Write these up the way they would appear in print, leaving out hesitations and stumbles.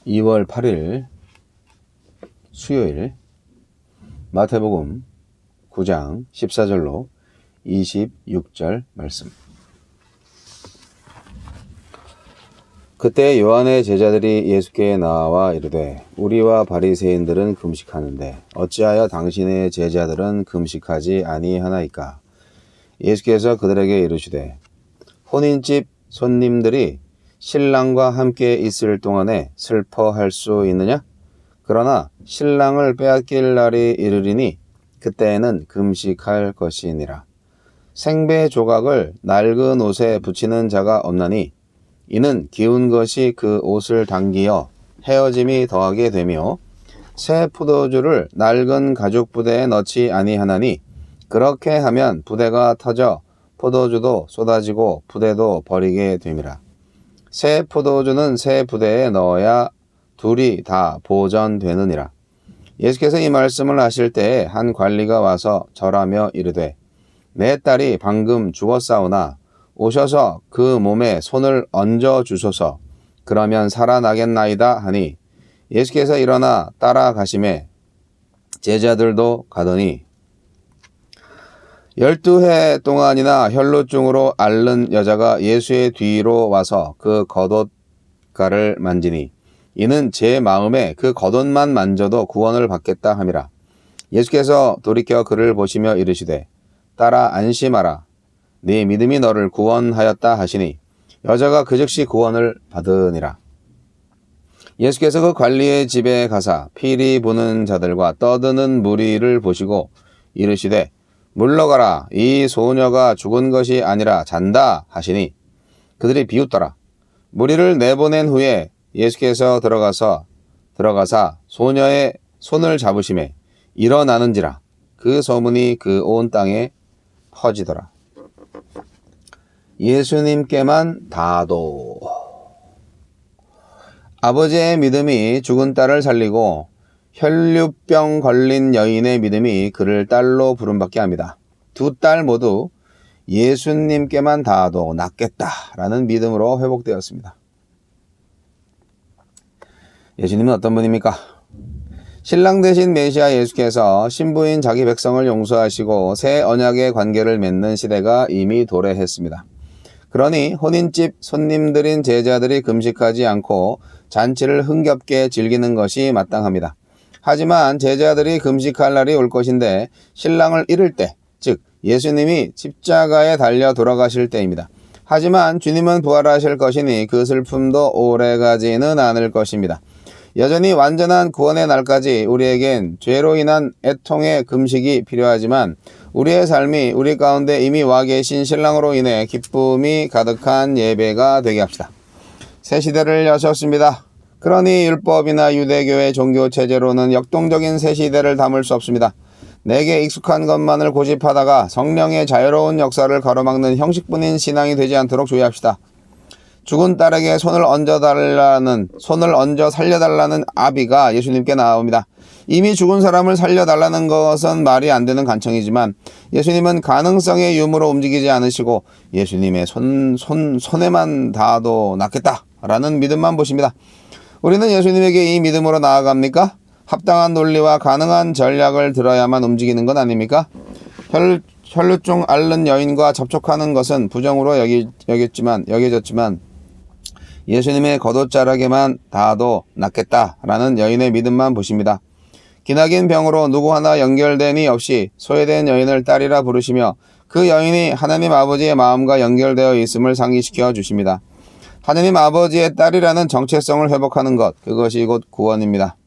2월 8일 수요일 마태복음 9장 14절로 26절 말씀. 그때 요한의 제자들이 예수께 나와 이르되 우리와 바리새인들은 금식하는데 어찌하여 당신의 제자들은 금식하지 아니하나이까? 예수께서 그들에게 이르시되 혼인집 손님들이 신랑과 함께 있을 동안에 슬퍼할 수 있느냐? 그러나 신랑을 빼앗길 날이 이르리니 그때에는 금식할 것이니라. 생배 조각을 낡은 옷에 붙이는 자가 없나니 이는 기운 것이 그 옷을 당기어 헤어짐이 더하게 되며 새 포도주를 낡은 가죽 부대에 넣지 아니하나니 그렇게 하면 부대가 터져 포도주도 쏟아지고 부대도 버리게 됨이라. 새 포도주는 새 부대에 넣어야 둘이 다 보전되느니라. 예수께서 이 말씀을 하실 때에 한 관리가 와서 절하며 이르되 내 딸이 방금 죽었사오나 오셔서 그 몸에 손을 얹어 주소서. 그러면 살아나겠나이다 하니 예수께서 일어나 따라가시매 제자들도 가더니 12해 동안이나 혈루증으로 앓는 여자가 예수의 뒤로 와서 그 겉옷가를 만지니 이는 제 마음에 그 겉옷만 만져도 구원을 받겠다 함이라. 예수께서 돌이켜 그를 보시며 이르시되 딸아 안심하라. 네 믿음이 너를 구원하였다 하시니 여자가 그 즉시 구원을 받으니라. 예수께서 그 관리의 집에 가사 피리 부는 자들과 떠드는 무리를 보시고 이르시되 물러가라. 이 소녀가 죽은 것이 아니라 잔다 하시니 그들이 비웃더라. 무리를 내보낸 후에 예수께서 들어가사 소녀의 손을 잡으시매 일어나는지라. 그 소문이 그 온 땅에 퍼지더라. 예수님께만 다도. 아버지의 믿음이 죽은 딸을 살리고 혈류병 걸린 여인의 믿음이 그를 딸로 부름받게 합니다. 두 딸 모두 예수님께만 닿아도 낫겠다라는 믿음으로 회복되었습니다. 예수님은 어떤 분입니까? 신랑 되신 메시아 예수께서 신부인 자기 백성을 용서하시고 새 언약의 관계를 맺는 시대가 이미 도래했습니다. 그러니 혼인집 손님들인 제자들이 금식하지 않고 잔치를 흥겹게 즐기는 것이 마땅합니다. 하지만 제자들이 금식할 날이 올 것인데 신랑을 잃을 때, 즉 예수님이 십자가에 달려 돌아가실 때입니다. 하지만 주님은 부활하실 것이니 그 슬픔도 오래가지는 않을 것입니다. 여전히 완전한 구원의 날까지 우리에겐 죄로 인한 애통의 금식이 필요하지만 우리의 삶이 우리 가운데 이미 와 계신 신랑으로 인해 기쁨이 가득한 예배가 되게 합시다. 새 시대를 여셨습니다. 그러니 율법이나 유대교의 종교체제로는 역동적인 새 시대를 담을 수 없습니다. 내게 익숙한 것만을 고집하다가 성령의 자유로운 역사를 가로막는 형식뿐인 신앙이 되지 않도록 주의합시다. 죽은 딸에게 손을 얹어 살려달라는 아비가 예수님께 나옵니다. 이미 죽은 사람을 살려달라는 것은 말이 안 되는 간청이지만 예수님은 가능성의 유무로 움직이지 않으시고 예수님의 손에만 닿아도 낫겠다라는 믿음만 보십니다. 우리는 예수님에게 이 믿음으로 나아갑니까? 합당한 논리와 가능한 전략을 들어야만 움직이는 건 아닙니까? 혈루증 앓는 여인과 접촉하는 것은 부정으로 여겨졌지만 예수님의 겉옷자락에만 닿아도 낫겠다라는 여인의 믿음만 보십니다. 기나긴 병으로 누구 하나 연결됨이 없이 소외된 여인을 딸이라 부르시며 그 여인이 하나님 아버지의 마음과 연결되어 있음을 상기시켜 주십니다. 하나님 아버지의 딸이라는 정체성을 회복하는 것, 그것이 곧 구원입니다.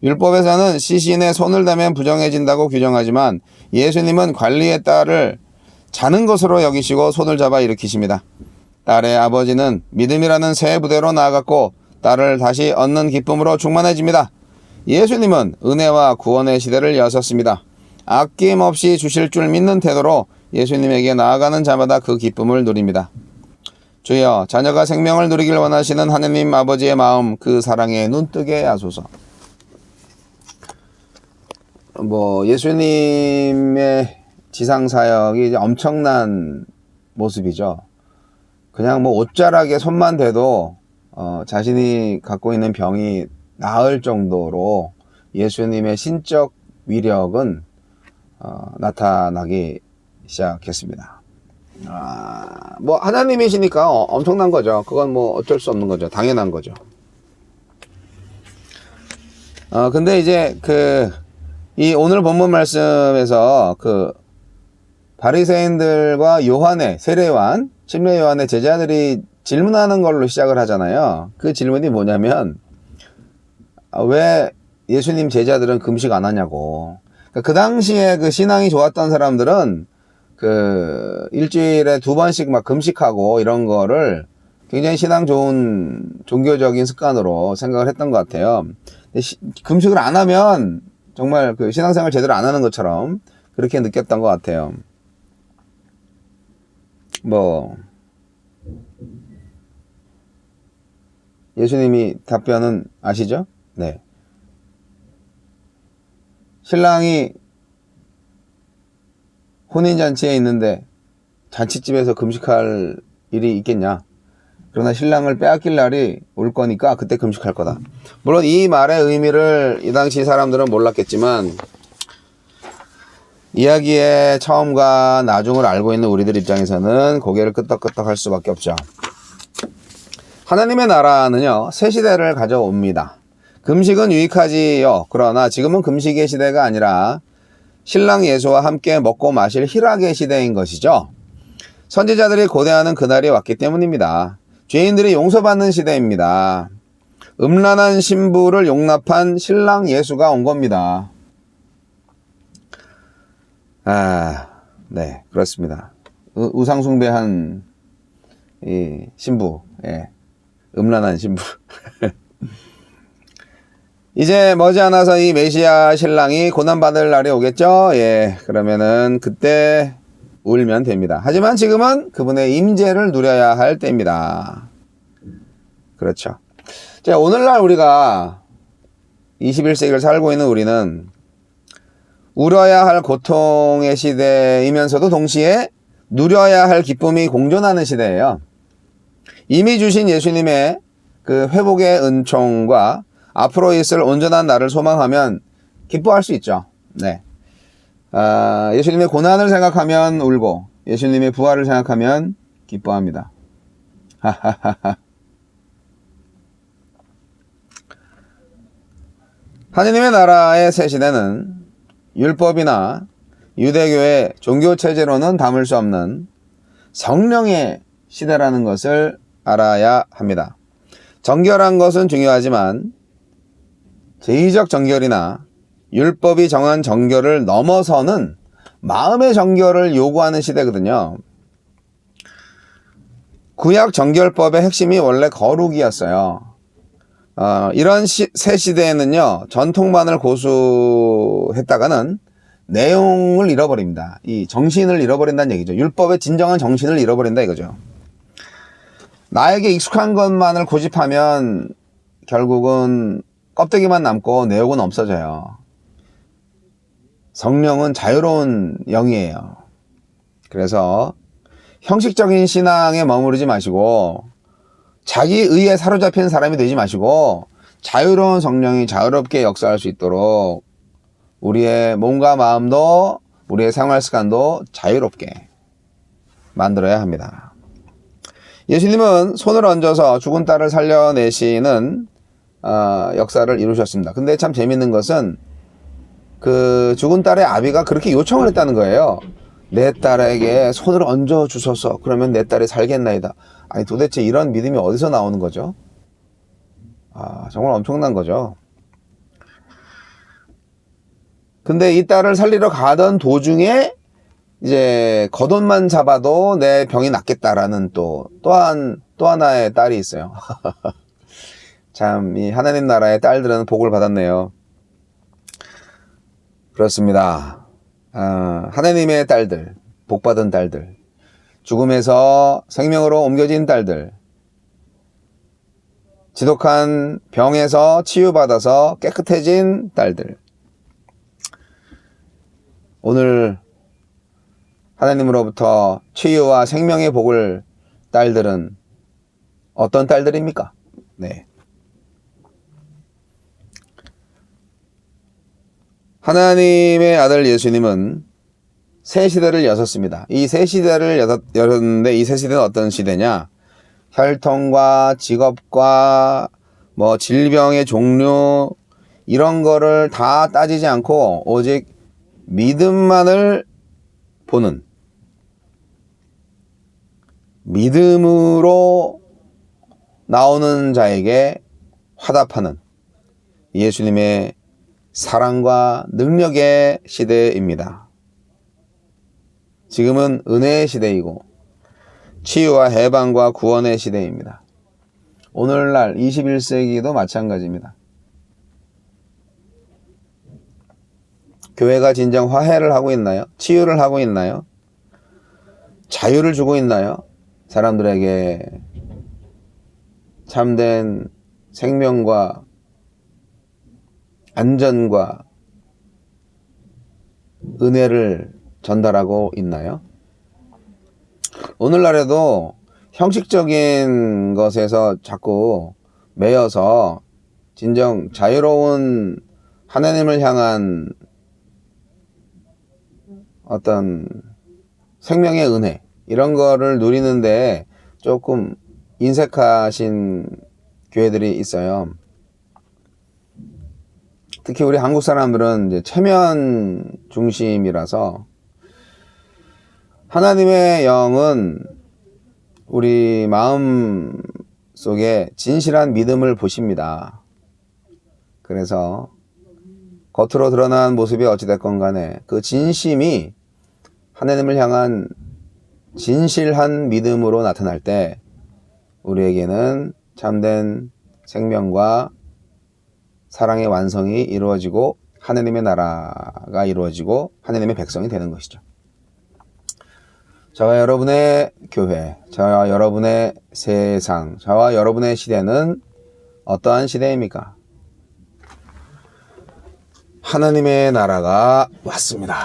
율법에서는 시신에 손을 대면 부정해진다고 규정하지만 예수님은 관리의 딸을 자는 것으로 여기시고 손을 잡아 일으키십니다. 딸의 아버지는 믿음이라는 새 부대로 나아갔고 딸을 다시 얻는 기쁨으로 충만해집니다. 예수님은 은혜와 구원의 시대를 여셨습니다. 아낌없이 주실 줄 믿는 태도로 예수님에게 나아가는 자마다 그 기쁨을 누립니다. 주여, 자녀가 생명을 누리길 원하시는 하느님 아버지의 마음, 그 사랑에 눈뜨게 하소서. 예수님의 지상사역이 이제 엄청난 모습이죠. 그냥 옷자락에 손만 대도 자신이 갖고 있는 병이 나을 정도로 예수님의 신적 위력은 나타나기 시작했습니다. 뭐 하나님이시니까 엄청난 거죠. 그건 뭐 어쩔 수 없는 거죠. 당연한 거죠. 근데 이제 이 오늘 본문 말씀에서 바리새인들과 요한의 세례요한, 침례 요한의 제자들이 질문하는 걸로 시작을 하잖아요. 그 질문이 뭐냐면 왜 예수님 제자들은 금식 안 하냐고. 그 당시에 신앙이 좋았던 사람들은 일주일에 2번씩 막 금식하고 이런 거를 굉장히 신앙 좋은 종교적인 습관으로 생각을 했던 것 같아요. 근데 금식을 안 하면 정말 신앙생활 제대로 안 하는 것처럼 그렇게 느꼈던 것 같아요. 예수님이 답변은 아시죠? 네. 신랑이 혼인잔치에 있는데 잔치집에서 금식할 일이 있겠냐? 그러나 신랑을 빼앗길 날이 올 거니까 그때 금식할 거다. 물론 이 말의 의미를 이 당시 사람들은 몰랐겠지만 이야기의 처음과 나중을 알고 있는 우리들 입장에서는 고개를 끄덕끄덕 할 수밖에 없죠. 하나님의 나라는요, 새 시대를 가져옵니다. 금식은 유익하지요. 그러나 지금은 금식의 시대가 아니라 신랑 예수와 함께 먹고 마실 희락의 시대인 것이죠. 선지자들이 고대하는 그날이 왔기 때문입니다. 죄인들이 용서받는 시대입니다. 음란한 신부를 용납한 신랑 예수가 온 겁니다. 네, 그렇습니다. 우상숭배한 이 신부, 음란한 신부. 이제 머지않아서 이 메시아 신랑이 고난받을 날이 오겠죠? 그러면은 그때 울면 됩니다. 하지만 지금은 그분의 임재를 누려야 할 때입니다. 그렇죠. 자, 오늘날 우리가 21세기를 살고 있는 우리는 울어야 할 고통의 시대이면서도 동시에 누려야 할 기쁨이 공존하는 시대예요. 이미 주신 예수님의 회복의 은총과 앞으로 있을 온전한 날을 소망하면 기뻐할 수 있죠. 네. 예수님의 고난을 생각하면 울고 예수님의 부활을 생각하면 기뻐합니다. 하느님의 나라의 새 시대는 율법이나 유대교의 종교체제로는 담을 수 없는 성령의 시대라는 것을 알아야 합니다. 정결한 것은 중요하지만 제의적 정결이나 율법이 정한 정결을 넘어서는 마음의 정결을 요구하는 시대거든요. 구약 정결법의 핵심이 원래 거룩이었어요. 이런 새 시대에는요, 전통만을 고수했다가는 내용을 잃어버립니다. 이 정신을 잃어버린다는 얘기죠. 율법의 진정한 정신을 잃어버린다 이거죠. 나에게 익숙한 것만을 고집하면 결국은 껍데기만 남고 내용은 없어져요. 성령은 자유로운 영이에요. 그래서 형식적인 신앙에 머무르지 마시고 자기 의에 사로잡힌 사람이 되지 마시고 자유로운 성령이 자유롭게 역사할 수 있도록 우리의 몸과 마음도 우리의 생활 습관도 자유롭게 만들어야 합니다. 예수님은 손을 얹어서 죽은 딸을 살려내시는 역사를 이루셨습니다. 근데 참 재밌는 것은 그 죽은 딸의 아비가 그렇게 요청을 했다는 거예요. 내 딸에게 손을 얹어 주소서. 그러면 내 딸이 살겠나이다. 아니 도대체 이런 믿음이 어디서 나오는 거죠? 정말 엄청난 거죠. 근데 이 딸을 살리러 가던 도중에 이제 겉옷만 잡아도 내 병이 낫겠다라는 또 하나의 딸이 있어요. 참, 이 하나님 나라의 딸들은 복을 받았네요. 그렇습니다. 하나님의 딸들, 복받은 딸들, 죽음에서 생명으로 옮겨진 딸들, 지독한 병에서 치유받아서 깨끗해진 딸들. 오늘 하나님으로부터 치유와 생명의 복을 딸들은 어떤 딸들입니까? 네. 하나님의 아들 예수님은 새 시대를 여셨습니다. 이 새 시대를 열었는데 이 새 시대는 어떤 시대냐? 혈통과 직업과 뭐 질병의 종류 이런 거를 다 따지지 않고 오직 믿음만을 보는, 믿음으로 나오는 자에게 화답하는 예수님의 사랑과 능력의 시대입니다. 지금은 은혜의 시대이고 치유와 해방과 구원의 시대입니다. 오늘날 21세기도 마찬가지입니다. 교회가 진정 화해를 하고 있나요? 치유를 하고 있나요? 자유를 주고 있나요? 사람들에게 참된 생명과 안전과 은혜를 전달하고 있나요? 오늘날에도 형식적인 것에서 자꾸 매여서 진정 자유로운 하나님을 향한 어떤 생명의 은혜 이런 거를 누리는데 조금 인색하신 교회들이 있어요. 특히 우리 한국 사람들은 이제 체면 중심이라서 하나님의 영은 우리 마음 속에 진실한 믿음을 보십니다. 그래서 겉으로 드러난 모습이 어찌됐건 간에 그 진심이 하나님을 향한 진실한 믿음으로 나타날 때 우리에게는 참된 생명과 사랑의 완성이 이루어지고 하나님의 나라가 이루어지고 하나님의 백성이 되는 것이죠. 저와 여러분의 교회, 저와 여러분의 세상, 저와 여러분의 시대는 어떠한 시대입니까? 하나님의 나라가 왔습니다.